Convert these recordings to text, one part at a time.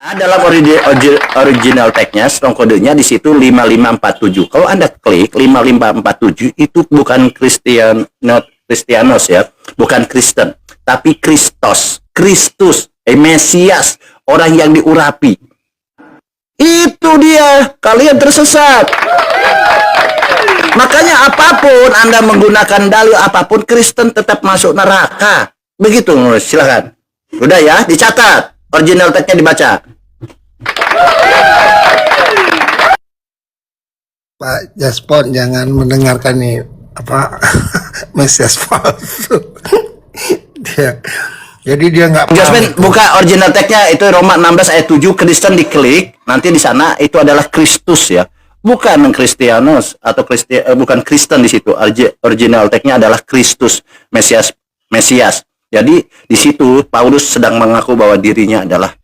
Dalam original tag-nya, strong kodenya di situ 5547. Kalau Anda klik 5547 itu bukan Kristianos ya, bukan Kristen, tapi Kristus, Mesias, orang yang diurapi. Itu dia, kalian tersesat. Makanya apapun Anda menggunakan dalil apapun, Kristen tetap masuk neraka. Begitu, silakan. Udah ya, dicatat. Original tag-nya dibaca. Pak Jaspon jangan mendengarkan nih apa Mesias palsu. Jadi dia nggak. Jasmine buka original tag-nya, itu Roma 16 ayat 7, Kristen diklik, nanti di sana itu adalah Kristus ya. Bukan Kristianos atau bukan Kristen di situ. Original tag-nya adalah Kristus, Mesias. Jadi di situ Paulus sedang mengaku bahwa dirinya adalah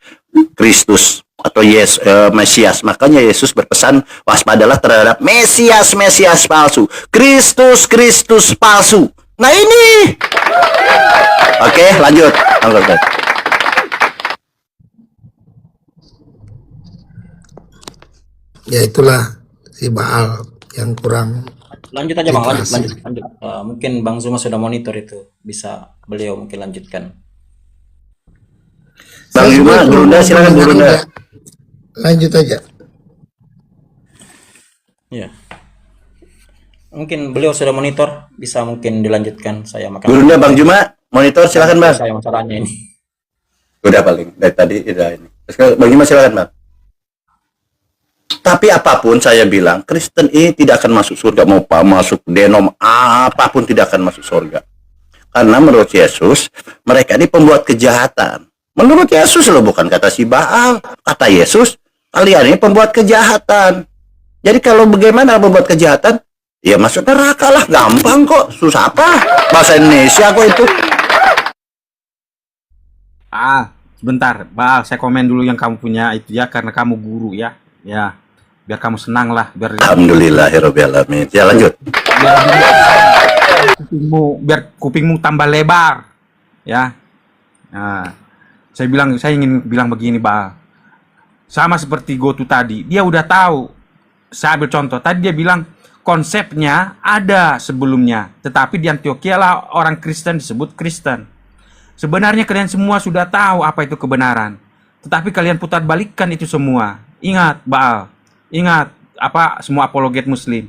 Kristus atau Mesias. Makanya Yesus berpesan, waspadalah terhadap Mesias palsu, Kristus palsu. Nah ini. Oke, lanjut. Ya itulah si Baal yang kurang. Lanjut aja Bang, lanjut. Mungkin Bang Zuma sudah monitor itu, bisa beliau mungkin lanjutkan. Bang Zuma, Burunda, silakan Burunda. Lanjut aja. Ya. Mungkin beliau sudah monitor, bisa mungkin dilanjutkan. Saya makan. Burunda, Bang Zuma, monitor silakan Bang. Saya masalahnya ini. Udah paling dari tadi udah ini. Terus Bang Zuma silakan Bang. Tapi apapun saya bilang, Kristen ini tidak akan masuk surga, mau masuk denom apapun tidak akan masuk surga. Karena menurut Yesus, mereka ini pembuat kejahatan. Menurut Yesus loh, bukan kata si Baal, kata Yesus, kalian ini pembuat kejahatan. Jadi kalau bagaimana membuat kejahatan, ya masuk neraka lah, gampang kok, susah apa? Bahasa Indonesia kok itu. Sebentar, Baal, saya komen dulu yang kamu punya itu ya, karena kamu guru ya. Ya, biar kamu senang lah, Alhamdulillahirobbilalamin. Ya lanjut. Biar kupingmu tambah lebar, ya. Nah, saya ingin bilang begini, Baal. Sama seperti Gotu tadi, dia udah tahu. Saya ambil contoh. Tadi dia bilang konsepnya ada sebelumnya, tetapi di Antioquia lah orang Kristen disebut Kristen. Sebenarnya kalian semua sudah tahu apa itu kebenaran, tetapi kalian putar balikkan itu semua. Ingat, Baal. Ingat, semua apologet muslim.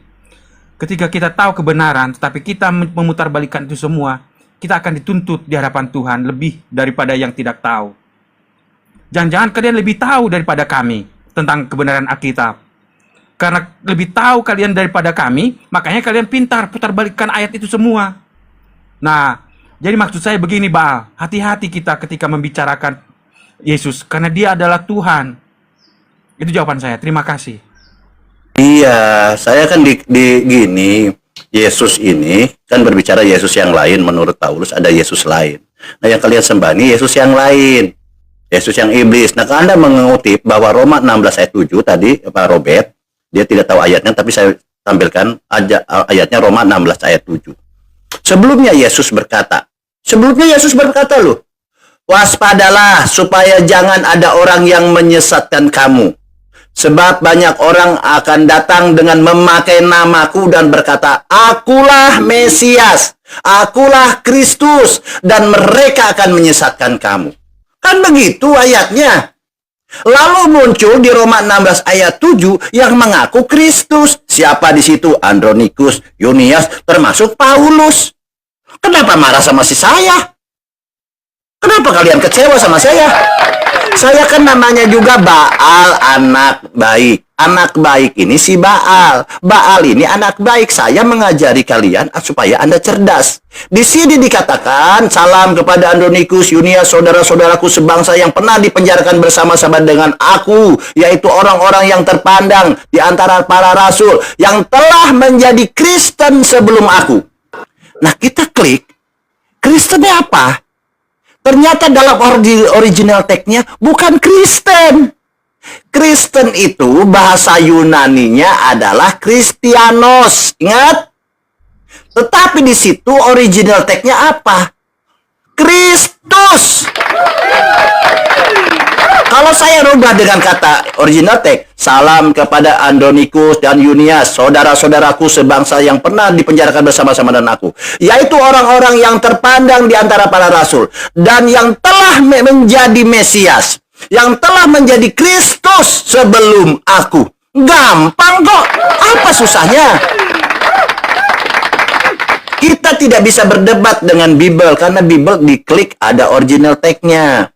Ketika kita tahu kebenaran, tetapi kita memutarbalikkan itu semua, kita akan dituntut di hadapan Tuhan lebih daripada yang tidak tahu. Jangan-jangan kalian lebih tahu daripada kami tentang kebenaran Alkitab. Karena lebih tahu kalian daripada kami, makanya kalian pintar putarbalikkan ayat itu semua. Nah, jadi maksud saya begini, Baal. Hati-hati kita ketika membicarakan Yesus, karena dia adalah Tuhan. Itu jawaban saya. Terima kasih. Iya, saya kan gini, Yesus ini kan berbicara Yesus yang lain. Menurut Paulus ada Yesus lain. Nah, yang kalian sembah ini Yesus yang lain, Yesus yang iblis. Nah, Anda mengutip bahwa Roma 16 ayat 7 tadi, Pak Robert, dia tidak tahu ayatnya, tapi saya tampilkan aja ayatnya Roma 16 ayat 7. Sebelumnya Yesus berkata loh, waspadalah supaya jangan ada orang yang menyesatkan kamu. Sebab banyak orang akan datang dengan memakai namaku dan berkata, akulah Mesias, akulah Kristus, dan mereka akan menyesatkan kamu. Kan begitu ayatnya. Lalu muncul di Roma 16 ayat 7 yang mengaku Kristus. Siapa di situ? Andronikus, Yunias, termasuk Paulus. Kenapa marah sama saya? Kenapa kalian kecewa sama saya? Saya kan namanya juga Baal, anak baik. Anak baik ini si Baal. Baal ini anak baik. Saya mengajari kalian supaya Anda cerdas. Di sini dikatakan, salam kepada Andronikus, Yunias, saudara-saudaraku sebangsa yang pernah dipenjarakan bersama-sama dengan aku, yaitu orang-orang yang terpandang di antara para rasul, yang telah menjadi Kristen sebelum aku. Nah, kita klik, Kristennya apa? Ternyata dalam original tag-nya bukan Kristen. Kristen itu bahasa Yunaninya adalah Kristianos. Ingat? Tetapi di situ original tag-nya apa? Kristus. Kalau saya rubah dengan kata original text, salam kepada Andronikus dan Yunias, saudara-saudaraku sebangsa yang pernah dipenjarakan bersama-sama dengan aku, yaitu orang-orang yang terpandang di antara para rasul, dan yang telah menjadi Mesias, yang telah menjadi Kristus sebelum aku. Gampang kok. Apa susahnya? Kita tidak bisa berdebat dengan Bible, karena Bible diklik ada original text-nya.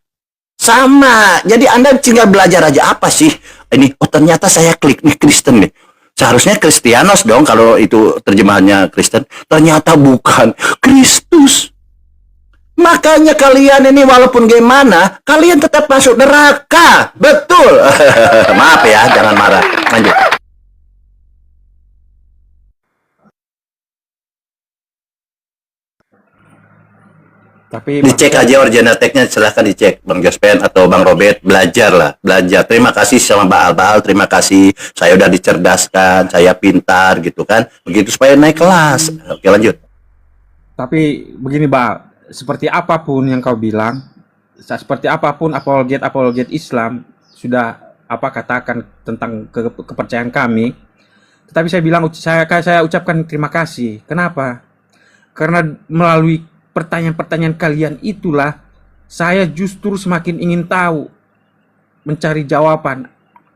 Sama. Jadi Anda tinggal belajar aja apa sih ini. Oh, ternyata saya klik nih Kristen nih. Seharusnya Kristianos dong kalau itu terjemahannya Kristen. Ternyata bukan, Kristus. Makanya kalian ini walaupun gimana, kalian tetap masuk neraka. Betul. Maaf ya, jangan marah. Lanjut. Tapi Dicek aja original text-nya, silahkan dicek Bang Jospen atau Bang Robert, belajar lah, belajar. Terima kasih sama Baal, terima kasih, saya udah dicerdaskan, saya pintar gitu kan, begitu supaya naik kelas. Oke, lanjut. Tapi begini, Bang, seperti apapun yang kau bilang, seperti apapun apologet Islam sudah katakan tentang kepercayaan kami, tetapi saya bilang, saya ucapkan terima kasih. Kenapa? Karena melalui pertanyaan-pertanyaan kalian itulah saya justru semakin ingin tahu, mencari jawaban.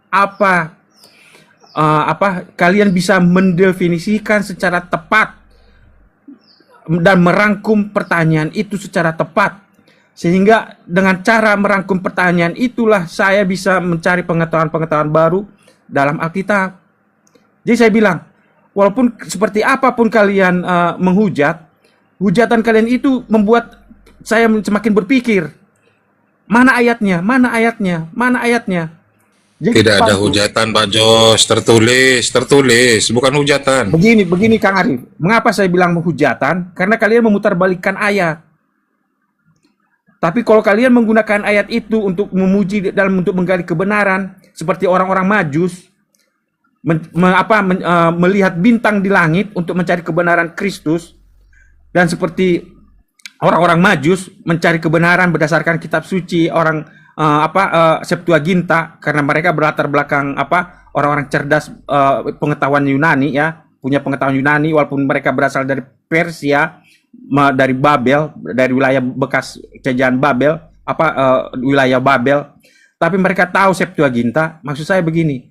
Apa kalian bisa mendefinisikan secara tepat dan merangkum pertanyaan itu secara tepat, sehingga dengan cara merangkum pertanyaan itulah saya bisa mencari pengetahuan-pengetahuan baru dalam Alkitab. Jadi saya bilang, walaupun seperti apapun kalian menghujat, hujatan kalian itu membuat saya semakin berpikir, mana ayatnya, mana ayatnya, mana ayatnya. Jadi, Tidak ada hujatan, Pak Jos. Tertulis, bukan hujatan. Begini Kang Arif, mengapa saya bilang hujatan? Karena kalian memutarbalikkan ayat. Tapi kalau kalian menggunakan ayat itu untuk memuji untuk menggali kebenaran, seperti orang-orang Majus, melihat bintang di langit untuk mencari kebenaran Kristus, dan seperti orang-orang Majus mencari kebenaran berdasarkan kitab suci Septuaginta, karena mereka berlatar belakang orang-orang cerdas, pengetahuan Yunani ya, punya pengetahuan Yunani walaupun mereka berasal dari Persia, dari Babel, dari wilayah bekas jajahan Babel, wilayah Babel, tapi mereka tahu Septuaginta. Maksud saya begini,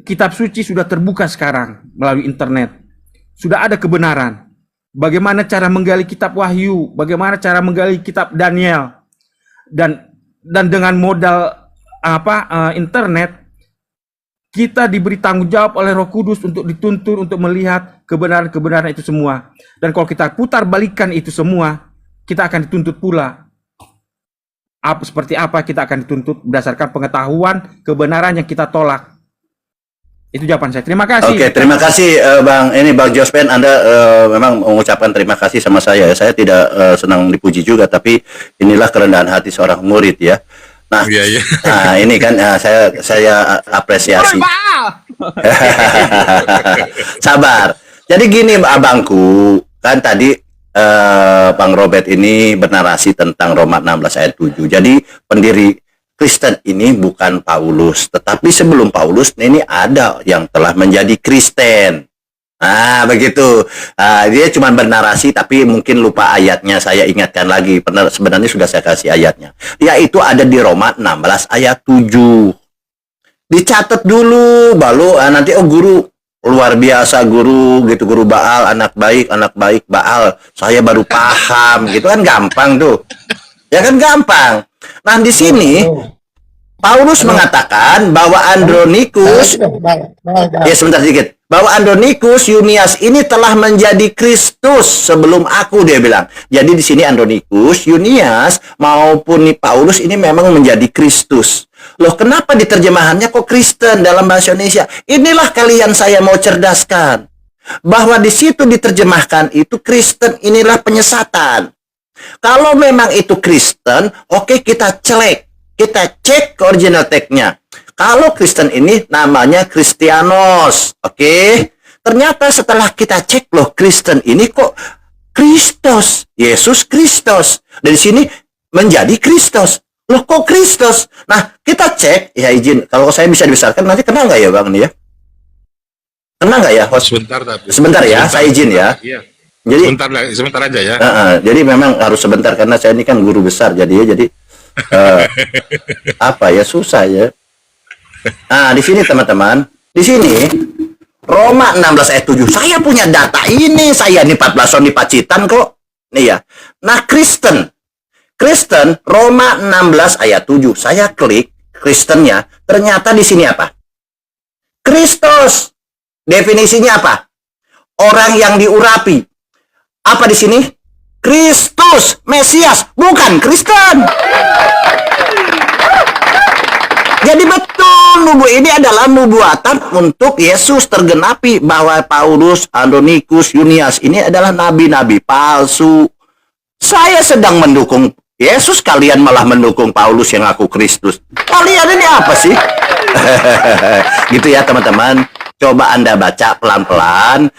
kitab suci sudah terbuka sekarang melalui internet, sudah ada kebenaran. Bagaimana cara menggali kitab Wahyu, bagaimana cara menggali kitab Daniel, dan dengan modal internet, kita diberi tanggung jawab oleh Roh Kudus untuk dituntun untuk melihat kebenaran-kebenaran itu semua. Dan kalau kita putar balikan itu semua, kita akan dituntut pula. Seperti apa kita akan dituntut berdasarkan pengetahuan kebenaran yang kita tolak. Itu jawaban saya. Terima kasih. Oke, terima kasih Bang Jospen. Anda memang mengucapkan terima kasih sama saya. Saya tidak senang dipuji juga, tapi inilah kerendahan hati seorang murid ya. Nah, Iya. nah ini kan saya apresiasi. Sabar. Jadi gini abangku, kan tadi Bang Robert ini bernarasi tentang Roma 16 ayat 7. Jadi pendiri Kristen ini bukan Paulus, tetapi sebelum Paulus ini ada yang telah menjadi Kristen. Nah, begitu. Dia cuma bernarasi, tapi mungkin lupa ayatnya. Saya ingatkan lagi. Sebenarnya sudah saya kasih ayatnya. Yaitu ada di Roma 16 ayat 7. Dicatat dulu, baru nanti guru luar biasa guru gitu, guru Baal, anak baik Baal. Saya baru paham, gitu kan gampang tuh. Ya kan gampang. Nah, di sini Paulus mengatakan bahwa Andronikus, ya sebentar sedikit, bahwa Andronikus, Yunias ini telah menjadi Kristus sebelum aku, dia bilang. Jadi di sini Andronikus, Yunias maupun Paulus ini memang menjadi Kristus. Loh, kenapa diterjemahannya kok Kristen dalam bahasa Indonesia? Inilah kalian saya mau cerdaskan. Bahwa di situ diterjemahkan itu Kristen, inilah penyesatan. Kalau memang itu Kristen, oke, kita cek ke original text-nya. Kalau Kristen ini namanya Kristianos, oke? Ternyata setelah kita cek, loh, Kristen ini kok Kristus, Yesus Kristus. Dari sini menjadi Kristus. Loh kok Kristus? Nah, kita cek, ya izin, kalau saya bisa dibesarkan, nanti kena nggak ya Bang nih ya? Kena nggak ya host? Sebentar tapi. Sebentar ya, saya izin ya. Iya. Jadi, Sebentar aja ya. jadi memang harus sebentar, karena saya ini kan guru besar, jadi eh, apa ya, susah ya. Nah, di sini teman-teman, di sini Roma 16 ayat 7. Saya punya data ini, saya nih 14 tahun di Pacitan kok. Nih ya. Nah, Kristen Roma 16 ayat 7. Saya klik Kristennya, ternyata di sini apa? Kristus. Definisinya apa? Orang yang diurapi. Apa di sini? Kristus, Mesias, bukan Kristen. Jadi betul, ini adalah nubuatan untuk Yesus tergenapi, bahwa Paulus, Andronikus, Yunias ini adalah nabi-nabi palsu. Saya sedang mendukung Yesus, kalian malah mendukung Paulus yang ngaku Kristus. Kalian ini apa sih? Gitu ya teman-teman. Coba Anda baca pelan-pelan,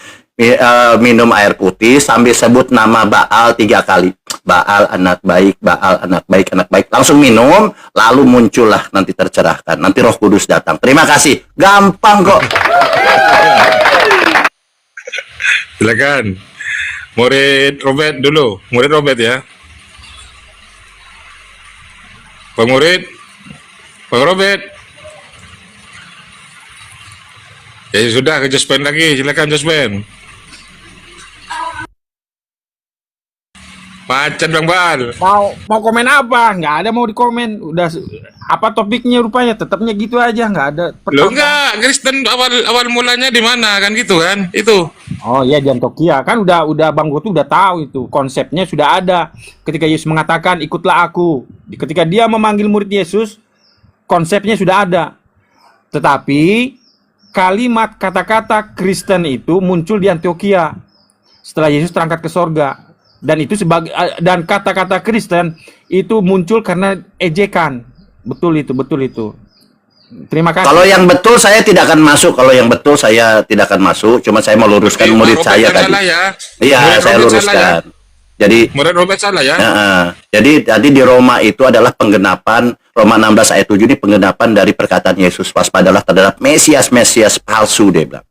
minum air putih sambil sebut nama Baal 3 kali. Baal anak baik, Baal anak baik, anak baik. Langsung minum, lalu muncullah, nanti tercerahkan. Nanti Roh Kudus datang. Terima kasih. Gampang kok. Silakan. Murid Robert dulu. Murid Robert ya. Pak Murid. Pak Robert. Ya sudah, ke Jospen lagi. Silakan Jospen. Macet Bang Bal. Mau komen apa? Nggak ada mau dikomen. Udah apa topiknya rupanya tetapnya gitu aja, nggak ada. Lo enggak, Kristen awal mulanya di mana kan gitu kan? Itu. Oh iya, di Antioquia kan udah Bang Gotu udah tahu itu konsepnya sudah ada. Ketika Yesus mengatakan ikutlah aku, ketika dia memanggil murid Yesus, konsepnya sudah ada. Tetapi kalimat kata-kata Kristen itu muncul di Antioquia setelah Yesus terangkat ke sorga, dan itu sebagai, dan kata-kata Kristen itu muncul karena ejekan. Betul itu. Terima kasih. Kalau yang betul saya tidak akan masuk. Kalau yang betul saya tidak akan masuk. Cuma saya meluruskan murid saya tadi. Ya. Iya, saya luruskan. Ya. Jadi murid Robert salah ya. Jadi tadi di Roma itu adalah penggenapan, Roma 16 ayat 7 ini penggenapan dari perkataan Yesus. Waspadalah terhadap Mesias palsu, dia bilang.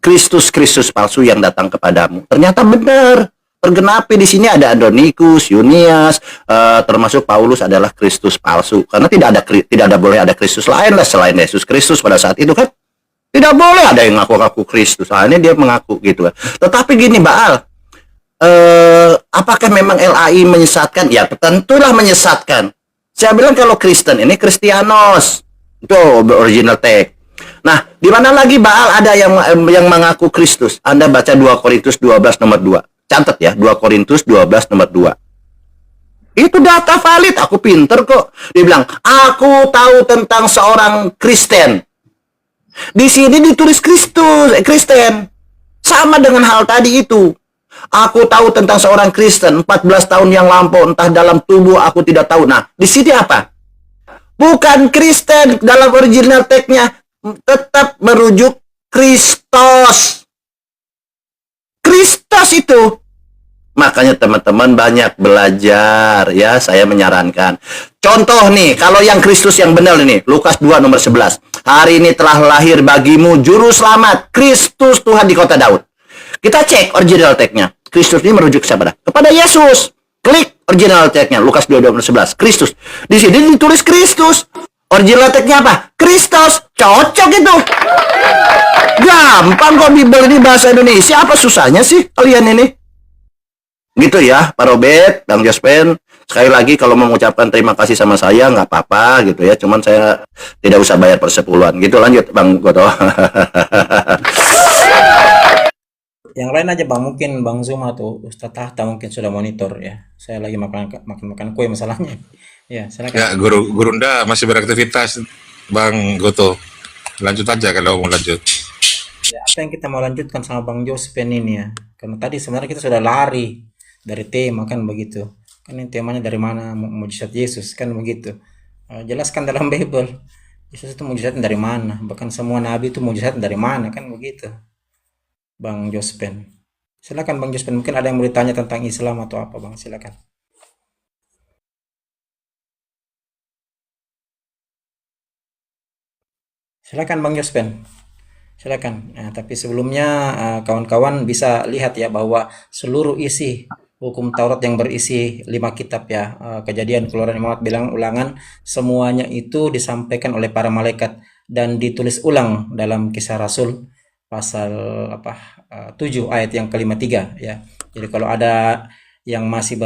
Kristus palsu yang datang kepadamu. Ternyata benar. Tergenapi di sini ada Andronikus, Yunias, termasuk Paulus adalah Kristus palsu. Karena tidak ada boleh ada Kristus lain lah selain Yesus Kristus pada saat itu kan. Tidak boleh ada yang ngaku-ngaku Kristus. Nah, ini dia mengaku gitu kan. Tetapi gini, Baal, apakah memang LAI menyesatkan? Ya, tentulah menyesatkan. Saya bilang kalau Kristen ini Kristianos. Itu original text. Nah, di mana lagi Baal ada yang mengaku Kristus? Anda baca 2 Korintus 12 nomor 2. Catat ya, 2 Korintus 12 nomor 2. Itu data valid, aku pinter kok. Dia bilang, aku tahu tentang seorang Kristen. Di sini ditulis Kristen. Sama dengan hal tadi itu. Aku tahu tentang seorang Kristen 14 tahun yang lampau, entah dalam tubuh aku tidak tahu. Nah, di sini apa? Bukan Kristen dalam original text-nya, tetap merujuk Kristus. Kristus itu. Makanya teman-teman banyak belajar ya, saya menyarankan. Contoh nih, kalau yang Kristus yang benar ini, Lukas 2 nomor 11. Hari ini telah lahir bagimu juru selamat, Kristus Tuhan di kota Daud. Kita cek original text-nya. Kristus ini merujuk kepada Yesus. Klik original text-nya, Lukas 2 nomor 11. Kristus. Di sini ditulis Kristus. Original text-nya apa? Kristus. Cocok itu. Gampang kok Bible ini bahasa Indonesia. Apa susahnya sih kalian ini? Gitu ya, Pak Robert, Bang Jospen. Sekali lagi kalau mau mengucapkan terima kasih sama saya, nggak apa-apa gitu ya. Cuman saya tidak usah bayar persepuluhan. Gitu, lanjut Bang Goto. Yang lain aja Bang, mungkin Bang Zuma atau Ustaz Tahta mungkin sudah monitor ya. Saya lagi makan kue masalahnya. Ya, silakan. Ya, Gurunda masih beraktivitas Bang Goto. Lanjut aja kalau mau lanjut. Ya, apa yang kita mau lanjutkan sama Bang Jospen ini ya. Karena tadi sebenarnya kita sudah lari dari tema kan begitu. Kan ini temanya dari mana mujizat Yesus kan begitu. Jelaskan dalam Bible. Yesus itu mujizatnya dari mana? Bahkan semua nabi itu mujizat dari mana kan begitu. Bang Jospen. Silakan Bang Jospen, mungkin ada yang mau ditanya tentang Islam atau apa Bang, silakan. Silakan Bang Yospen. Silakan. Nah, tapi sebelumnya kawan-kawan bisa lihat ya bahwa seluruh isi hukum Taurat yang berisi 5 kitab ya, Kejadian, Keluaran, Imamat, Bilangan, Ulangan, semuanya itu disampaikan oleh para malaikat dan ditulis ulang dalam Kisah Rasul pasal 7 ayat yang ke-53 ya. Jadi kalau ada yang masih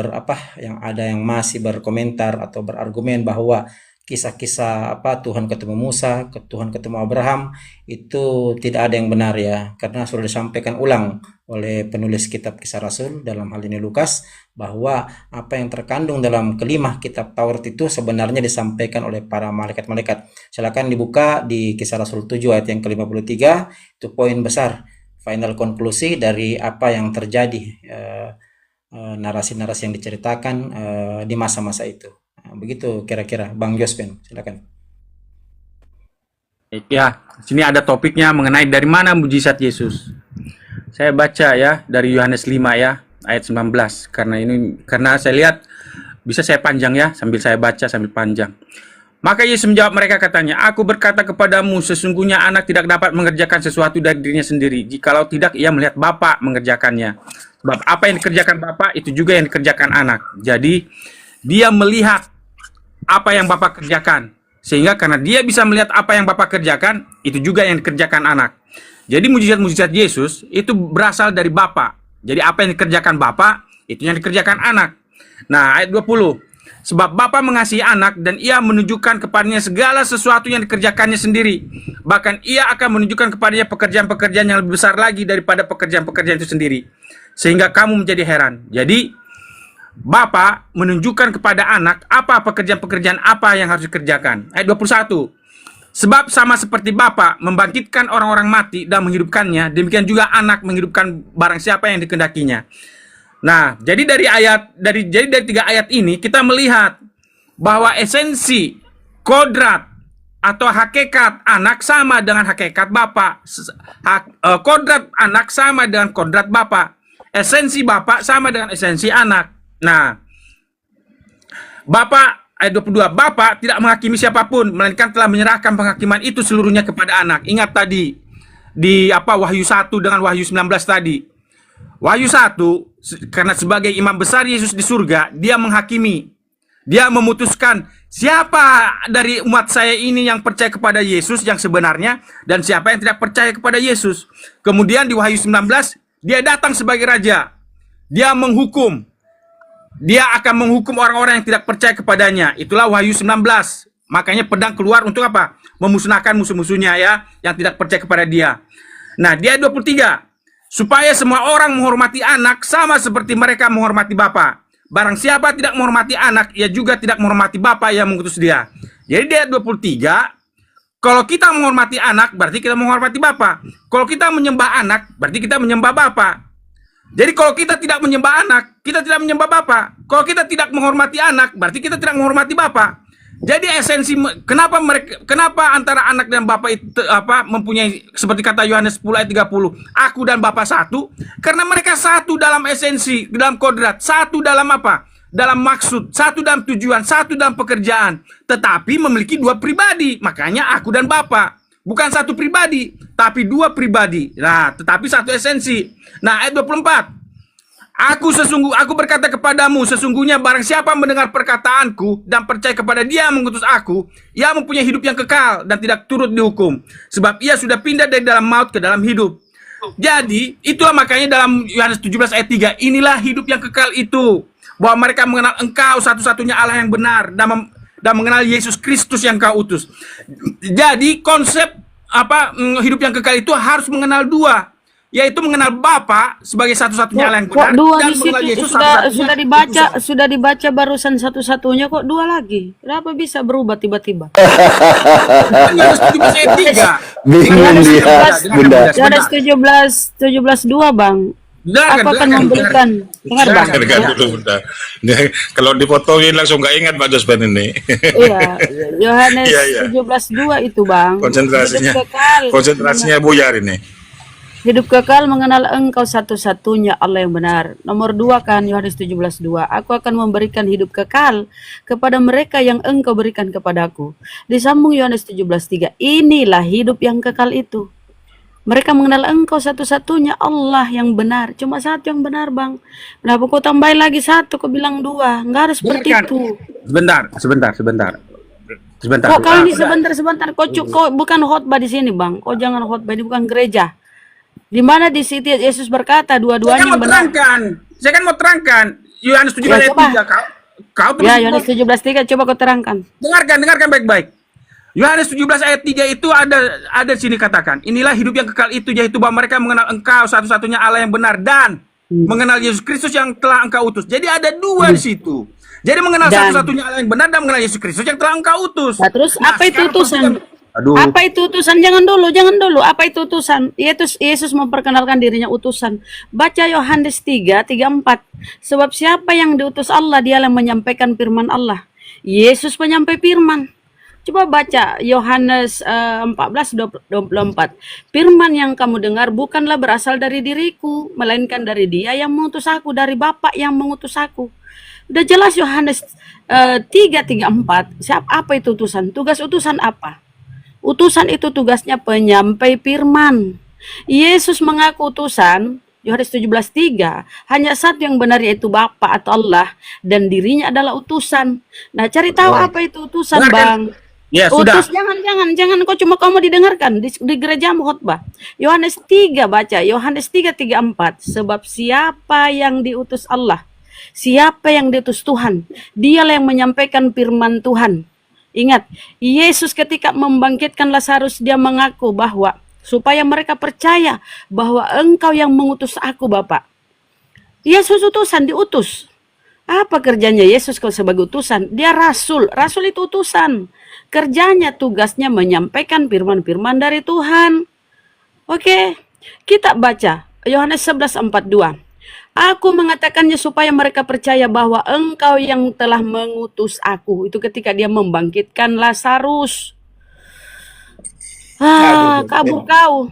yang masih berkomentar atau berargumen bahwa kisah-kisah Tuhan ketemu Musa, Tuhan ketemu Abraham, itu tidak ada yang benar ya, karena sudah disampaikan ulang oleh penulis kitab Kisah Rasul, dalam hal ini Lukas, bahwa apa yang terkandung dalam kelima kitab Taurat itu sebenarnya disampaikan oleh para malaikat-malaikat. Silakan dibuka di Kisah Rasul 7 ayat yang ke-53, itu poin besar, final konklusi dari apa yang terjadi, narasi-narasi yang diceritakan di masa-masa itu. Nah, begitu kira-kira Bang Yospen, silakan. Ya, sini ada topiknya mengenai dari mana mujizat Yesus. Saya baca ya dari Yohanes 5 ya, ayat 19. Karena saya lihat bisa saya panjang ya, sambil saya baca sambil panjang. Maka Yesus menjawab mereka katanya, "Aku berkata kepadamu, sesungguhnya anak tidak dapat mengerjakan sesuatu dari dirinya sendiri. Jikalau tidak, ia melihat Bapa mengerjakannya. Sebab apa yang dikerjakan Bapa, itu juga yang dikerjakan anak. Jadi, dia melihat apa yang Bapa kerjakan. Sehingga karena dia bisa melihat apa yang Bapa kerjakan, itu juga yang dikerjakan anak. Jadi mujizat-mujizat Yesus itu berasal dari Bapa. Jadi apa yang dikerjakan Bapa, itu yang dikerjakan anak." Nah, ayat 20. "Sebab Bapa mengasihi anak dan ia menunjukkan kepadanya segala sesuatu yang dikerjakannya sendiri. Bahkan ia akan menunjukkan kepadanya pekerjaan-pekerjaan yang lebih besar lagi daripada pekerjaan-pekerjaan itu sendiri. Sehingga kamu menjadi heran." Jadi Bapa menunjukkan kepada anak apa pekerjaan-pekerjaan apa yang harus dikerjakan. Ayat 21. "Sebab sama seperti Bapa membangkitkan orang-orang mati dan menghidupkannya, demikian juga anak menghidupkan barang siapa yang dikehendakinya." Nah, jadi dari 3 ayat ini kita melihat bahwa esensi kodrat atau hakikat anak sama dengan hakikat Bapa. Kodrat anak sama dengan kodrat Bapa. Esensi Bapa sama dengan esensi anak. Nah, Bapa, ayat 22, Bapa tidak menghakimi siapapun, melainkan telah menyerahkan penghakiman itu seluruhnya kepada anak. Ingat tadi di Wahyu 1 dengan Wahyu 19 tadi. Wahyu 1, karena sebagai imam besar Yesus di surga, dia menghakimi. Dia memutuskan siapa dari umat saya ini yang percaya kepada Yesus yang sebenarnya dan siapa yang tidak percaya kepada Yesus. Kemudian di Wahyu 19, dia datang sebagai raja. Dia menghukum. Dia akan menghukum orang-orang yang tidak percaya kepadanya. Itulah Wahyu 19. Makanya pedang keluar untuk apa? Memusnahkan musuh-musuhnya ya, yang tidak percaya kepada dia. Nah, dia 23. "Supaya semua orang menghormati anak sama seperti mereka menghormati Bapa. Barang siapa tidak menghormati anak, ia juga tidak menghormati Bapa yang mengutus dia." Jadi dia 23, kalau kita menghormati anak, berarti kita menghormati Bapa. Kalau kita menyembah anak, berarti kita menyembah Bapa. Jadi kalau kita tidak menyembah anak, kita tidak menyembah Bapa. Kalau kita tidak menghormati anak, berarti kita tidak menghormati Bapa. Jadi esensi kenapa antara anak dan Bapa itu mempunyai seperti kata Yohanes 10 ayat 30, "Aku dan Bapa satu," karena mereka satu dalam esensi, dalam kodrat, satu dalam apa? Dalam maksud, satu dalam tujuan, satu dalam pekerjaan, tetapi memiliki 2 pribadi. Makanya aku dan Bapa. Bukan satu pribadi, tapi 2 pribadi. Nah, tetapi satu esensi. Nah, ayat 24. Aku berkata kepadamu, sesungguhnya barang siapa mendengar perkataanku dan percaya kepada dia yang mengutus aku, ia mempunyai hidup yang kekal dan tidak turut dihukum. Sebab ia sudah pindah dari dalam maut ke dalam hidup. Jadi, itulah makanya dalam Yohanes 17 ayat 3, inilah hidup yang kekal itu. Bahwa mereka mengenal engkau satu-satunya Allah yang benar dan mengenal Yesus Kristus yang kau utus. Jadi konsep hidup yang kekal itu harus mengenal 2, yaitu mengenal Bapa sebagai satu-satunya Allah yang benar dan mengenal Yesus sudah dibaca barusan satu-satunya kok 2 lagi. Kenapa bisa berubah tiba-tiba? Yohanes 17 ayat 3. Bingung dia, Bunda. Yohanes 17:2, Bang. Aku akan memberikan. Dengar, Bang. Dengar dulu, Bunda. Kalau dipotongin langsung nggak ingat Pak Jospan ini. Iya, Yohanes 17:2 itu, Bang. Konsentrasinya buyar ini. Hidup kekal mengenal engkau satu-satunya Allah yang benar. Nomor 2 kan Yohanes 17:2. Aku akan memberikan hidup kekal kepada mereka yang engkau berikan kepadaku. Disambung Yohanes 17:3. Inilah hidup yang kekal itu. Mereka mengenal engkau satu-satunya Allah yang benar. Cuma satu yang benar, Bang. Kenapa kau tambah lagi satu, kau bilang 2? Enggak harus seperti Dengarkan. itu. Sebentar. Kok kau ini sebentar. Kau bukan khotbah di sini, Bang. Kau jangan khotbah, ini bukan gereja. Di mana di situ Yesus berkata dua-duanya yang benar. Saya kan mau terangkan. Yohanes 17 Ya, ayat coba. 3. Kau terus Ya, Yohanes 17:3 coba kau terangkan. dengarkan baik-baik. Yohanes 17 ayat 3 itu ada sini katakan, inilah hidup yang kekal itu, yaitu bahwa mereka mengenal engkau satu-satunya Allah yang benar dan mengenal Yesus Kristus yang telah engkau utus. Jadi ada 2 di situ. Jadi mengenal Dan- satu-satunya Allah yang benar dan mengenal Yesus Kristus yang telah engkau utus. Nah, terus apa itu sekarang utusan? Aduh. Apa itu utusan? Jangan dulu. Apa itu utusan? Yesus memperkenalkan dirinya utusan. Baca Yohanes 3:4. Sebab siapa yang diutus Allah, dialah yang menyampaikan firman Allah. Yesus penyampai firman. Coba baca Yohanes 14:24. Firman yang kamu dengar bukanlah berasal dari diriku, melainkan dari Dia yang mengutus aku, dari Bapa yang mengutus aku. Udah jelas Yohanes 3:4. Apa itu utusan? Tugas utusan apa? Utusan itu tugasnya penyampai firman. Yesus mengaku utusan, Yohanes 17:3, hanya satu yang benar yaitu Bapa atau Allah, dan dirinya adalah utusan. Nah, cari tahu apa itu utusan, Dengarkan. Bang. Ya, sudah. Utus, jangan kok cuma kamu didengarkan di gerejamu khotbah. Yohanes 3 baca, Yohanes 3:4. Sebab siapa yang diutus Allah, siapa yang diutus Tuhan, dialah yang menyampaikan firman Tuhan. Ingat, Yesus ketika membangkitkan Lazarus, dia mengaku bahwa supaya mereka percaya bahwa engkau yang mengutus aku, Bapak. Yesus utusan, diutus. Apa kerjanya Yesus kalau sebagai utusan? Dia rasul. Rasul itu utusan. Kerjanya, tugasnya menyampaikan firman-firman dari Tuhan. Oke, kita baca Yohanes 11:42. Aku mengatakannya supaya mereka percaya bahwa engkau yang telah mengutus aku. Itu ketika dia membangkitkan Lazarus. Kabur kau.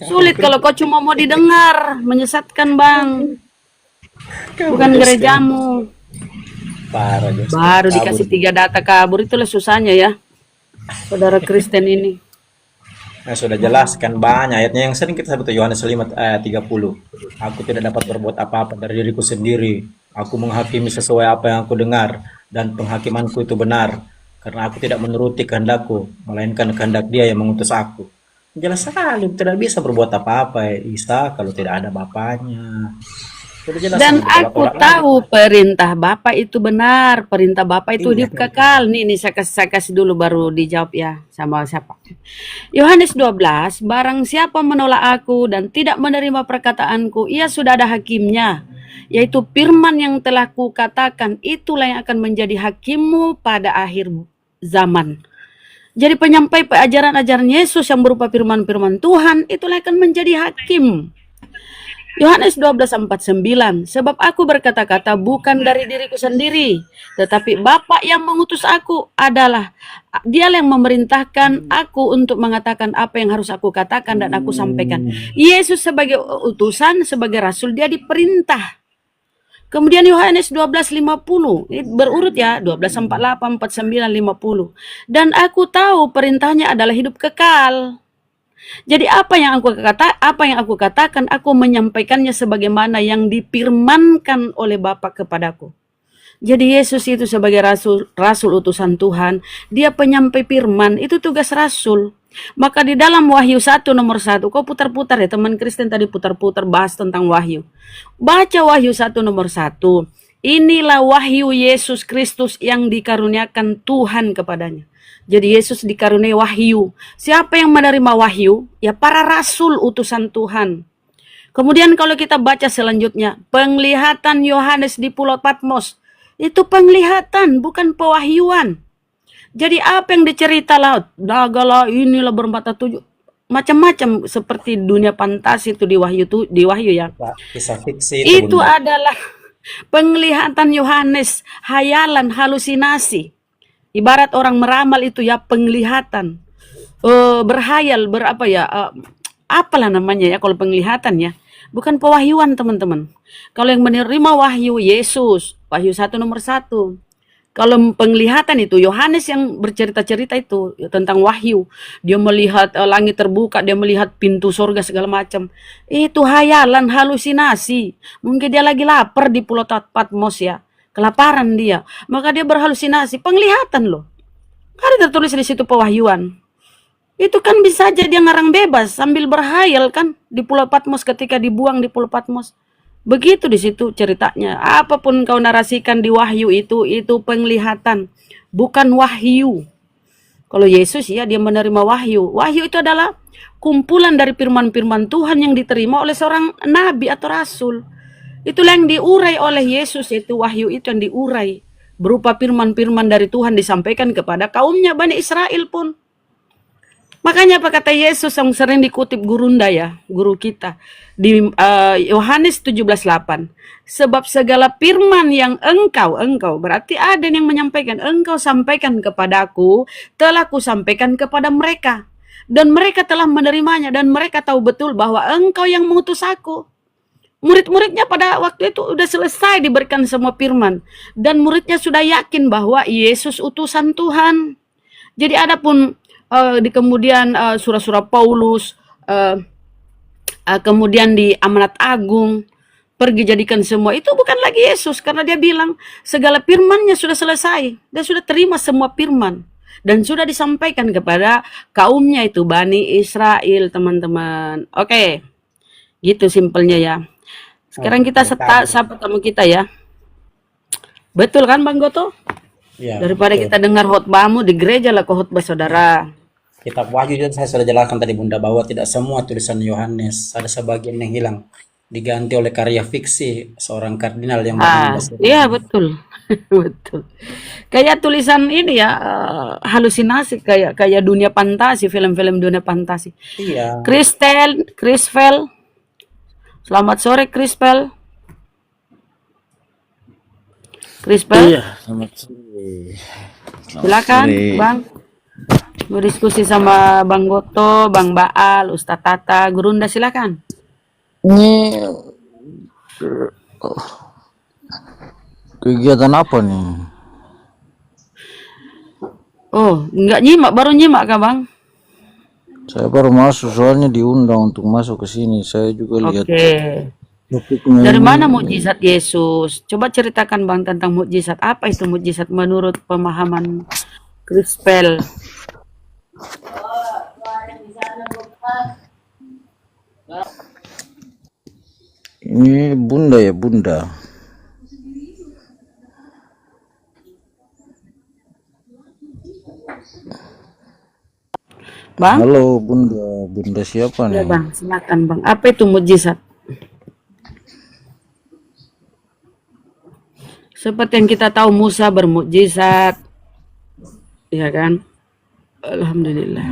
Sulit kalau kau cuma mau didengar. Menyesatkan, Bang. Bukan gerejamu. Parah, Jos. Baru dikasih 3 data kabur. Itulah susahnya ya, saudara Kristen ini. Nah, sudah jelaskan banyak ayatnya yang sering kita sebut, Yohanes 5 ayat 30. Aku tidak dapat berbuat apa-apa dari diriku sendiri. Aku menghakimi sesuai apa yang aku dengar, dan penghakimanku itu benar, karena aku tidak menuruti kehendakku, melainkan kehendak Dia yang mengutus aku. Jelas sekali tidak bisa berbuat apa-apa Isa kalau tidak ada Bapaknya. Sudah jelas Dan sama aku tolak-tolak. tahu perintah Bapak itu benar. Perintah Bapak itu hidup kekal. Nih saya kasih dulu baru dijawab ya sama siapa. Yohanes 12, barang siapa menolak aku dan tidak menerima perkataanku, ia sudah ada hakimnya, yaitu firman yang telah kukatakan, itulah yang akan menjadi hakimmu pada akhir zaman. Jadi penyampai ajaran-ajaran Yesus yang berupa firman-firman Tuhan, itulah yang akan menjadi hakim. Yohanes 12:49, sebab aku berkata-kata bukan dari diriku sendiri, tetapi Bapa yang mengutus aku adalah Dialah yang memerintahkan aku untuk mengatakan apa yang harus aku katakan dan aku sampaikan. Yesus sebagai utusan, sebagai rasul, dia diperintah. Kemudian Yohanes 12:50, ini berurut ya, 12:48, 49, 50. Dan aku tahu perintahnya adalah hidup kekal. Jadi apa yang aku katakan, aku menyampaikannya sebagaimana yang difirmankan oleh Bapa kepadaku. Jadi Yesus itu sebagai rasul utusan Tuhan, dia penyampai firman, itu tugas rasul. Maka di dalam Wahyu 1 nomor 1, kau putar-putar ya, teman Kristen tadi putar-putar bahas tentang Wahyu. Baca Wahyu 1 nomor 1. Inilah wahyu Yesus Kristus yang dikaruniakan Tuhan kepadanya. Jadi Yesus dikaruniai wahyu. Siapa yang menerima wahyu? Ya para rasul utusan Tuhan. Kemudian kalau kita baca selanjutnya, penglihatan Yohanes di Pulau Patmos. Itu penglihatan, bukan pewahyuan. Jadi apa yang dicerita laut? Dagalah inilah bermata 7. Macam-macam seperti dunia fantasi itu di wahyu ya. Kisah fiksi Itu Bunda. adalah penglihatan Yohanes, hayalan, halusinasi. Ibarat orang meramal itu ya penglihatan, berhayal, apalah namanya ya kalau penglihatan ya. Bukan pewahyuan teman-teman. Kalau yang menerima wahyu Yesus, Wahyu 1 nomor 1. Kalau penglihatan itu Yohanes yang bercerita-cerita itu ya, tentang wahyu. Dia melihat langit terbuka, dia melihat pintu surga segala macam. Itu hayalan, halusinasi. Mungkin dia lagi lapar di Pulau Patmos ya. Kelaparan dia. Maka dia berhalusinasi. Penglihatan loh. Ada tertulis di situ pewahyuan. Itu kan bisa aja dia ngarang bebas sambil berhayal kan di Pulau Patmos ketika dibuang di Pulau Patmos. Begitu di situ ceritanya. Apapun kau narasikan di wahyu itu penglihatan, bukan wahyu. Kalau Yesus ya dia menerima wahyu. Wahyu itu adalah kumpulan dari firman-firman Tuhan yang diterima oleh seorang nabi atau rasul. Itulah yang diurai oleh Yesus, itu wahyu itu yang diurai berupa firman-firman dari Tuhan disampaikan kepada kaumnya Bani Israel pun. Makanya apa kata Yesus yang sering dikutip Gurunda ya, guru kita di Yohanes 17:8. Sebab segala firman yang engkau berarti ada yang menyampaikan, engkau sampaikan kepadaku, telah kusampaikan kepada mereka. Dan mereka telah menerimanya dan mereka tahu betul bahwa engkau yang mengutus aku. Murid-muridnya pada waktu itu sudah selesai diberikan semua firman. Dan muridnya sudah yakin bahwa Yesus utusan Tuhan. Jadi adapun di kemudian surah-surah Paulus, kemudian di Amanat Agung, pergi jadikan semua, itu bukan lagi Yesus. Karena dia bilang segala firmannya sudah selesai. Dia sudah terima semua firman. Dan sudah disampaikan kepada kaumnya itu, Bani Israel teman-teman. Oke, gitu simpelnya ya. Sekarang kita sapa tamu kita ya. Betul kan Bang Goto? Ya, Daripada betul. kita dengar khotbahmu di gereja lah khotbah saudara. Kitab Wahyu juga saya sudah jelaskan tadi Bunda bahwa tidak semua tulisan Yohanes, ada sebagian yang hilang diganti oleh karya fiksi seorang kardinal yang bernama Iya betul. Betul. Kayak tulisan ini ya, halusinasi kayak dunia fantasi, film-film dunia fantasi. Iya. Krisvel. Selamat sore Krisvel. Iya, selamat sore. Silakan Bang. Mau diskusi sama Bang Goto, Bang Baal, Ustadz Tata, Gurunda silakan. Ini kegiatan apa nih? Oh, enggak nyimak, baru nyimak kah Bang? Saya baru masuk soalnya diundang untuk masuk ke sini. Saya juga lihat Oke. topiknya Dari ini. mana mukjizat Yesus? Coba ceritakan Bang tentang mukjizat. Apa itu mukjizat menurut pemahaman Krisvel? Ini Bunda ya, Bunda. Bang? Halo Bunda, Bunda siapa Ya nih? Bang, silakan Bang. Apa itu mukjizat? Seperti yang kita tahu Musa bermukjizat. Ya kan? Alhamdulillah.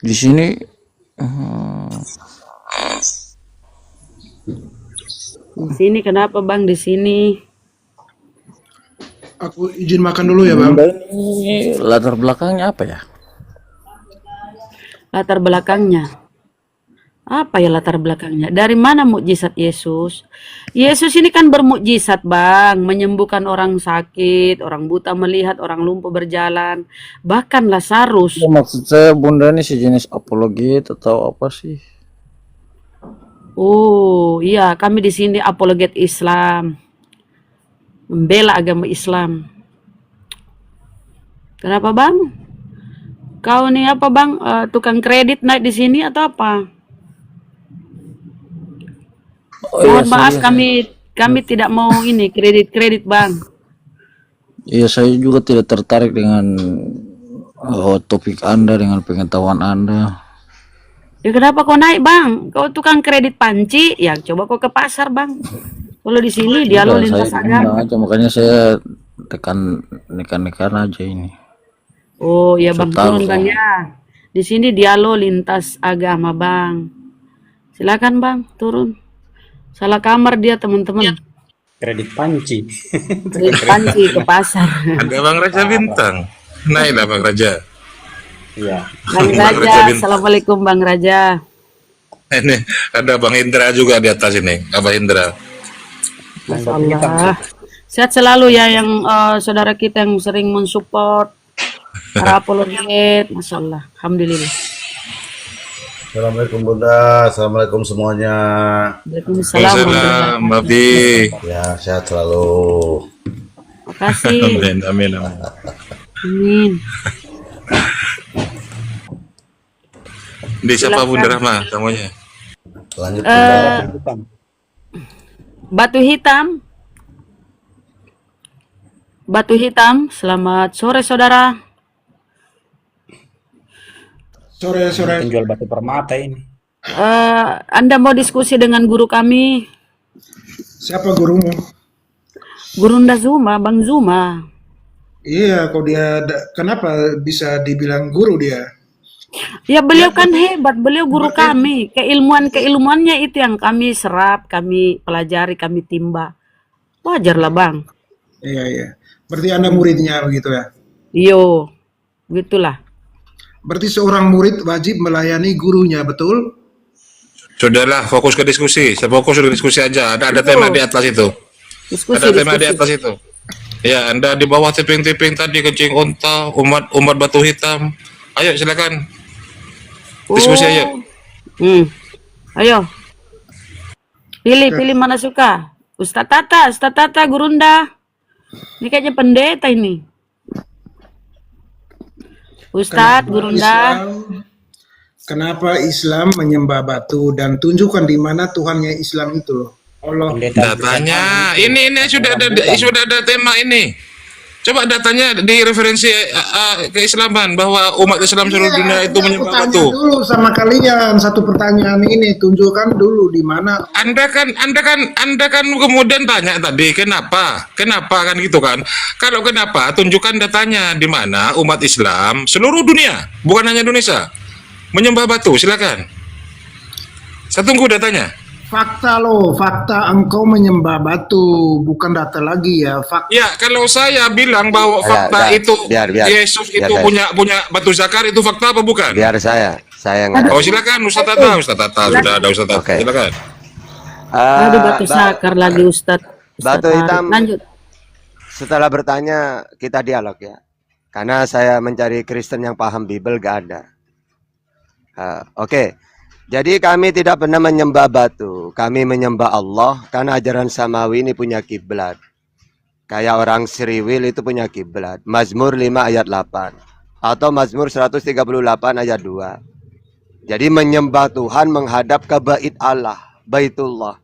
Di sini Di sini kenapa Bang di sini? Aku izin makan dulu ya, Bang. Bunda ini latar belakangnya apa ya? Latar belakangnya. Apa ya latar belakangnya? Dari mana mukjizat Yesus? Yesus ini kan bermukjizat, Bang, menyembuhkan orang sakit, orang buta melihat, orang lumpuh berjalan, bahkan Lazarus. Ya, maksud saya Bunda ini sejenis apologet atau apa sih? Oh, iya, kami di sini apologet Islam. Membela agama Islam. Kenapa, Bang? Kau nih apa, Bang? Tukang kredit naik di sini atau apa? Oh iya, Mohon maaf, kami tidak mau ini kredit, Bang. iya saya juga tidak tertarik dengan topik Anda, dengan pengetahuan Anda. Ya kenapa kau naik, Bang? Kau tukang kredit panci? Ya coba kau ke pasar, Bang. Kalau di sini dialog lintas Saya agama. aja, makanya saya nekan aja ini. Oh, ya Bang, Tahu turun Bang saya. ya. Di sini dialog lintas agama, Bang. Silakan, Bang, turun. Salah kamar dia, teman-teman. Kredit panci. Kredit panci ke pasar. Ada Bang Raja Bintang. Naiklah Bang Raja. Iya. Bang Bang Raja, Raja Bintang. assalamualaikum Bang Raja. Ini ada Bang Indra juga di atas ini, Abah Indra. Bang Masya Batu Hitam sih. Allah. Sehat selalu ya yang saudara kita yang sering mensupport para apologet. Masya Allah. Alhamdulillah. Assalamualaikum Bunda, Assalamualaikum semuanya. Waalaikumsalam Waalaikumsalam, warahmatullahi Abdi. wabarakatuh. Ya, sehat selalu. Makasih. Amin, amin, amin. Amin. Di siapa Bunda Silakan. Rahma tamunya? Lanjut Eh, Bunda. Hitam. Batu Hitam. Batu Hitam. Selamat sore saudara. Sore Penjual batu permata ini. Anda mau diskusi dengan guru kami, siapa gurumu? Gurunda Zuma, Bang Zuma. Iya, kok dia kenapa bisa dibilang guru dia? Ya beliau kan hebat, beliau guru kami. Keilmuannya itu yang kami serap, kami pelajari, kami timba. Wajarlah Bang. Iya, iya. Berarti Anda muridnya begitu ya? Yo, gitulah. Berarti seorang murid wajib melayani gurunya, betul? Sudahlah, fokus ke diskusi. Saya fokus ke diskusi aja. Ada Betul. tema di atas itu. Diskusi, Ada tema di diskusi. atas itu. Ya, Anda di bawah tiping-tiping tadi kencing unta, umat batu hitam. Ayo silakan. Diskusi ayo. Ayo. Pilih mana suka. Ustaz Tata, Gurunda. Ini kayaknya pendeta ini. Ustadz, Gurunda. Kenapa Islam menyembah batu dan tunjukkan di mana Tuhannya Islam itu loh. Allah. Datanya, ini sudah ada tema ini. Coba datanya di referensi keislaman bahwa umat Islam seluruh dunia itu menyembah Tanya batu. dulu sama kalian satu pertanyaan ini, tunjukkan dulu di mana. Anda kan kemudian tanya tadi kenapa kan gitu kan? Kalau kenapa, tunjukkan datanya di mana umat Islam seluruh dunia, bukan hanya Indonesia, menyembah batu. Silakan. Saya tunggu datanya. Fakta loh, fakta engkau menyembah batu, bukan data lagi ya. Fakta. Ya, kalau saya bilang bahwa fakta itu Yesus itu punya batu zakar, itu fakta apa bukan? Biar saya nggak. Oh silakan Ustaz Tata sudah ada Ustaz Tata. Oke. Silakan. Aduh, batu sakar lagi Ustadz. Batu Arief. hitam. Lanjut. Setelah bertanya kita dialog ya, karena saya mencari Kristen yang paham Bible gak ada. Oke. Jadi kami tidak pernah menyembah batu, kami menyembah Allah karena ajaran samawi ini punya kiblat. Kayak orang Sriwil itu punya kiblat. Mazmur 5 ayat 8 atau Mazmur 138 ayat 2. Jadi menyembah Tuhan menghadap ke bait Allah, Baitullah.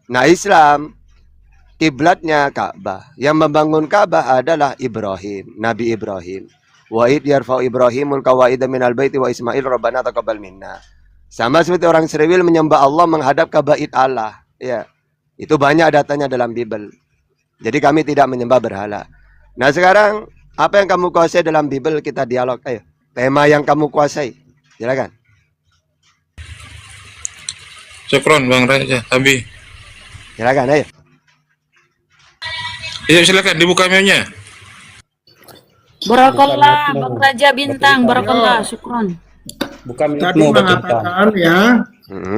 Nah, Islam kiblatnya Ka'bah. Yang membangun Ka'bah adalah Ibrahim, Nabi Ibrahim. Wa id yarfa'u Ibrahimul qawaida minal baiti wa Ismail rabbana taqabbal minna. Sama seperti orang Sriwil menyembah Allah menghadap ke bait Allah. Ya. Itu banyak datanya dalam Bible. Jadi kami tidak menyembah berhala. Nah, sekarang apa yang kamu kuasai dalam Bible, kita dialog. Ayo. Tema yang kamu kuasai. Silakan. Syukron Bang Raja, Abi. Silakan, ayo. Iya silakan dibuka maunya. Barakallah, Bang Raja Bintang. Barakallah, syukron. Bukan Tadi milikmu batu hitam. mengatakan ya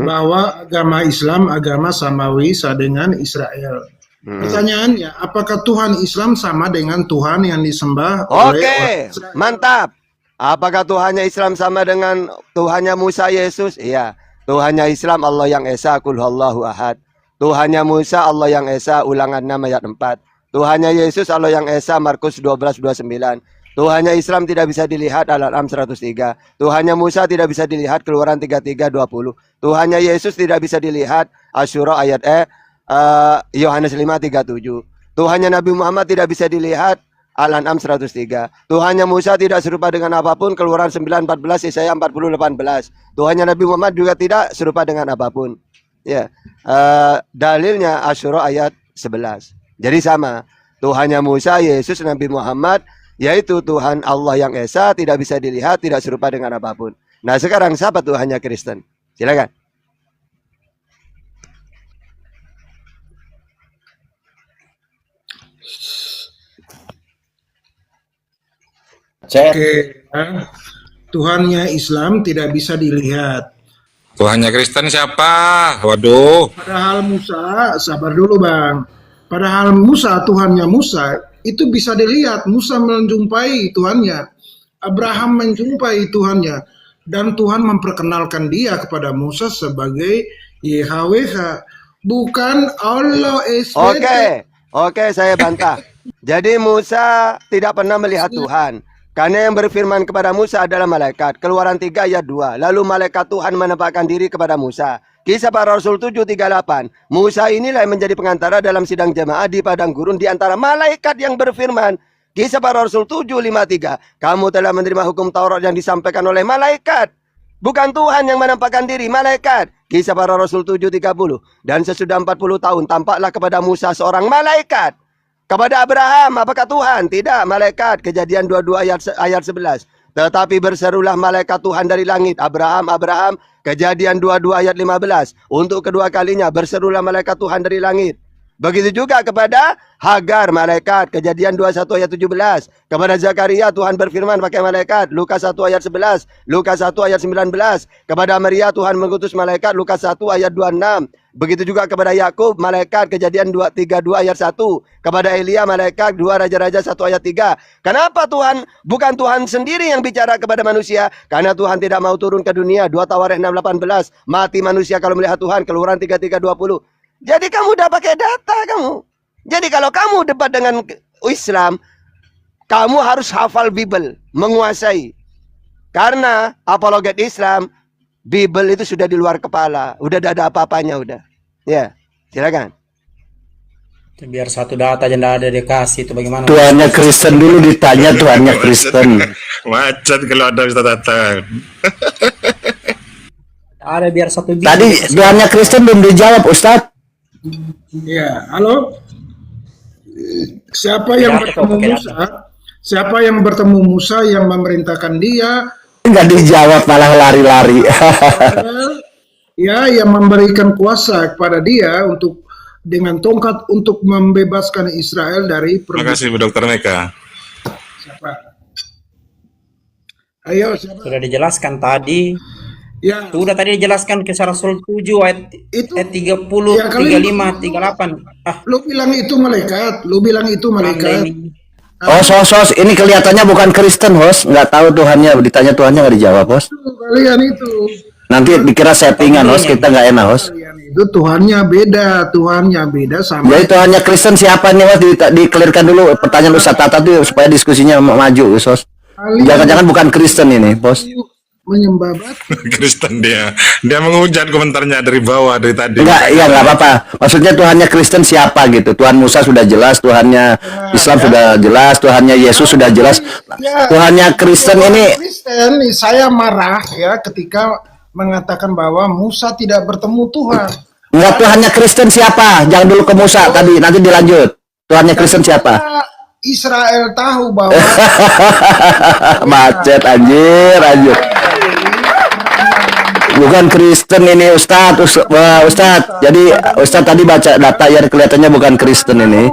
bahwa agama Islam agama samawi sama dengan Israel. Pertanyaannya, apakah Tuhan Islam sama dengan Tuhan yang disembah oleh Oke, orang Israel? mantap. Apakah Tuhannya Islam sama dengan Tuhannya Musa Yesus? Iya. Tuhannya Islam Allah yang Esa, Qul Huwallahu Ahad. Tuhannya Musa Allah yang Esa, Ulangan 6 ayat 4. Tuhannya Yesus Allah yang Esa, Markus 12:29. Tuhannya Islam tidak bisa dilihat, Al-An'am 103. Tuhannya Musa tidak bisa dilihat, Keluaran 33:20. Tuhannya Yesus tidak bisa dilihat, Asyura ayat Yohanes 5:37. Tuhannya Nabi Muhammad tidak bisa dilihat, Al-An'am 103. Tuhannya Musa tidak serupa dengan apapun, Keluaran 9:14, Yesaya 40:18. Tuhannya Nabi Muhammad juga tidak serupa dengan apapun. Ya. Dalilnya Asyura ayat 11. Jadi sama. Tuhannya Musa, Yesus, Nabi Muhammad, yaitu Tuhan Allah yang Esa, tidak bisa dilihat, tidak serupa dengan apapun. Nah, sekarang siapa Tuhannya Kristen? Silakan. Oke, ya. Tuhannya Islam tidak bisa dilihat. Tuhannya Kristen siapa? Waduh. Padahal Musa, sabar dulu Bang. Padahal Musa, Tuhannya Musa, itu bisa dilihat. Musa menjumpai Tuhannya. Abraham menjumpai Tuhannya. Dan Tuhan memperkenalkan dia kepada Musa sebagai YHWH. Bukan Allah SWT. Oke, saya bantah. Jadi Musa tidak pernah melihat Tuhan. Karena yang berfirman kepada Musa adalah malaikat. Keluaran 3 ayat 2. Lalu malaikat Tuhan menampakkan diri kepada Musa. Kisah Para Rasul 7:38. Musa inilah yang menjadi pengantara dalam sidang jemaah di padang gurun di antara malaikat yang berfirman. Kisah Para Rasul 7:53. Kamu telah menerima hukum Taurat yang disampaikan oleh malaikat. Bukan Tuhan yang menampakkan diri, malaikat. Kisah Para Rasul 7:30. Dan sesudah 40 tahun tampaklah kepada Musa seorang malaikat. Kepada Abraham, apakah Tuhan? Tidak, malaikat. Kejadian 22 ayat 11. Tetapi berserulah malaikat Tuhan dari langit. Abraham, Abraham. Kejadian 22 ayat 15. Untuk kedua kalinya berserulah malaikat Tuhan dari langit. Begitu juga kepada Hagar, malaikat. Kejadian 21 ayat 17. Kepada Zakaria Tuhan berfirman pakai malaikat. Lukas 1 ayat 11. Lukas 1 ayat 19. Kepada Maria Tuhan mengutus malaikat. Lukas 1 ayat 26. Begitu juga kepada Yakub, malaikat. Kejadian 32 ayat 1. Kepada Elia, malaikat. 2 Raja-Raja 1 ayat 3. Kenapa Tuhan, bukan Tuhan sendiri yang bicara kepada manusia? Karena Tuhan tidak mau turun ke dunia. 2 Tawarikh 6:18. Mati manusia kalau melihat Tuhan. Keluaran 33:20. Jadi kamu udah pakai data kamu. Jadi kalau kamu debat dengan Islam, kamu harus hafal Bible, menguasai. Karena apologet Islam, Bible itu sudah di luar kepala, udah ada apa-apanya udah. Ya, silakan. Biar satu data aja nggak ada dikasih itu bagaimana? Tuhannya Kristen dulu ditanya, Tuhannya Kristen. Macet kalau ada Ustaz datang. Ada biar satu biji. Tadi Tuhannya Kristen belum dijawab, Ustadz. Ya, halo. Siapa yang bertemu Musa? Siapa yang bertemu Musa yang memerintahkan dia? Nggak dijawab, malah lari-lari. Ya, yang memberikan kuasa kepada dia untuk dengan tongkat untuk membebaskan Israel dari Terima kasih Bu Dr. Meka. Siapa? Ayo, siapa? Sudah dijelaskan tadi. Ya, Sudah tadi dijelaskan Kisah Rasul 7 ayat itu 30, ya, kali 35, 38. lu bilang itu malaikat, lu bilang itu Anda malaikat. ini. Host, ini kelihatannya bukan Kristen, host. Nggak tahu Tuhannya, ditanya Tuhannya nggak dijawab, host. Itu kalian itu. Nanti dikira settingan, host. Kita nggak enak, host. Kalian itu Tuhannya beda sama. Jadi Tuhannya Kristen siapa nih, host? Dikelirkan dulu pertanyaan Ustaz Tata tuh supaya diskusinya maju, host. Kalian Jangan-jangan bukan Kristen ini, bos. menyembah batu. Kristen dia. Dia menghujat komentarnya dari bawah dari tadi. Nggak apa-apa. Maksudnya Tuhannya Kristen siapa gitu? Tuhan Musa sudah jelas, Tuhannya Islam sudah jelas, Tuhannya Yesus sudah jelas. Ya, Tuhannya Kristen ini Kristen, saya marah ya ketika mengatakan bahwa Musa tidak bertemu Tuhan. nggak, Tuhannya Kristen siapa? Jangan dulu ke Musa tadi, nanti dilanjut. Tuhannya Kristen siapa? Israel tahu bahwa Macet anjir. Bukan Kristen ini Ustadz. Jadi Ustadz tadi baca data ya, kelihatannya bukan Kristen ini.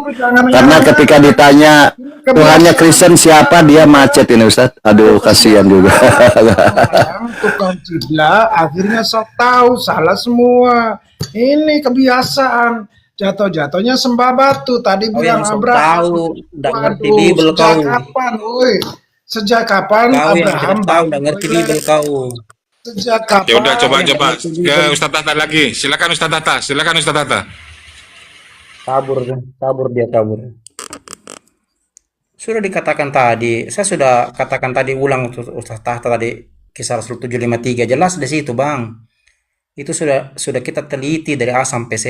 Karena ketika ditanya Tuhannya Kristen siapa, dia macet ini Ustadz. Aduh, kasihan juga. tukang cibla akhirnya saya tahu salah semua. Ini kebiasaan. Jatuh-jatuhnya sembah batu. Tadi bilang yang Abraham. tahu, nggak ngerti Bible sejak kau. kapan, woi? Sejak kapan Kau yang Abraham tidak tahu, nggak ngerti Bible kau. Sejak kapan? Ya udah coba ke Ustaz Tata lagi. Silakan Ustaz Tata. Kabur dia. Sudah dikatakan tadi, saya sudah katakan tadi, ulang Ustaz Tahta tadi, Kisah Rasul 753 jelas di situ, Bang. Itu sudah kita teliti dari A sampai Z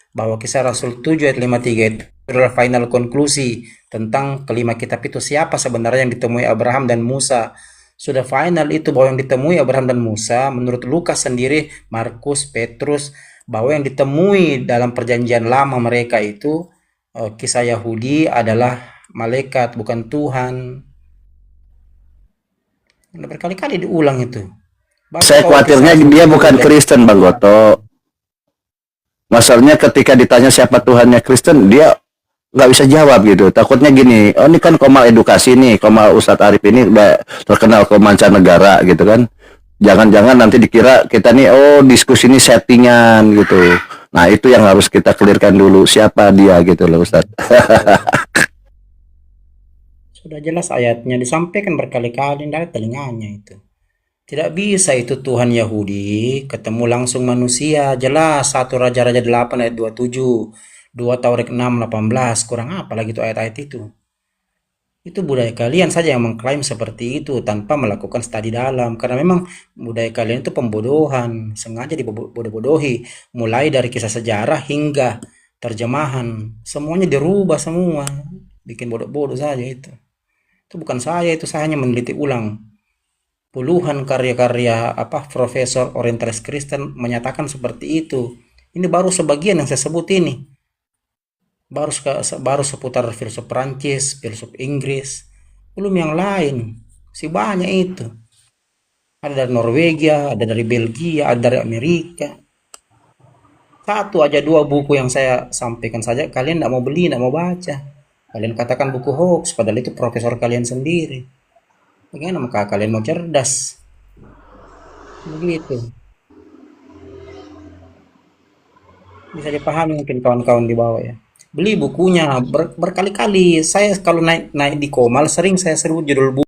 bahwa Kisah Rasul 7 ayat 53 itu adalah final konklusi tentang kelima kitab itu, siapa sebenarnya yang ditemui Abraham dan Musa. Sudah final itu bahwa yang ditemui Abraham dan Musa menurut Lukas sendiri, Markus, Petrus, bahwa yang ditemui dalam perjanjian lama mereka itu kisah Yahudi adalah malaikat, bukan Tuhan. Berkali-kali diulang itu. Saya khawatirnya dia bukan Kristen, Bang Goto. Masalahnya ketika ditanya siapa Tuhannya Kristen, dia nggak bisa jawab gitu. Takutnya gini, oh ini kan Komal edukasi nih, Komal Ustadz Arif ini udah terkenal ke mancanegara gitu kan. Jangan-jangan nanti dikira kita nih, oh diskusi ini settingan gitu. Nah itu yang harus kita clearkan dulu, siapa dia gitu loh Ustadz. Sudah jelas ayatnya disampaikan berkali-kali dari telinganya itu. Tidak bisa itu Tuhan Yahudi ketemu langsung manusia. Jelas 1 Raja-Raja 8 ayat 27, 2 Taurat 6:18, kurang apa lagi itu ayat-ayat itu. Itu budaya kalian saja yang mengklaim seperti itu tanpa melakukan studi dalam. Karena memang budaya kalian itu pembodohan, sengaja dibodoh-bodohi. Mulai dari kisah sejarah hingga terjemahan, semuanya dirubah semua. Bikin bodoh-bodoh saja itu. Itu bukan saya, itu saya hanya meneliti ulang. Puluhan karya-karya Profesor Orientalis Kristen menyatakan seperti itu. Ini baru sebagian yang saya sebut ini. Baru seputar filsuf Prancis, filsuf Inggris. Belum yang lain. Si banyak itu. Ada dari Norwegia, ada dari Belgia, ada dari Amerika. Satu aja 2 buku yang saya sampaikan saja, kalian tidak mau beli, tidak mau baca. Kalian katakan buku hoax, padahal itu profesor kalian sendiri. Bagaimana maka kalian mau cerdas? Begitu. Bisa dipahami mungkin kawan-kawan di bawah ya. Beli bukunya berkali-kali. Saya kalau naik di Komal sering saya sebut judul buku.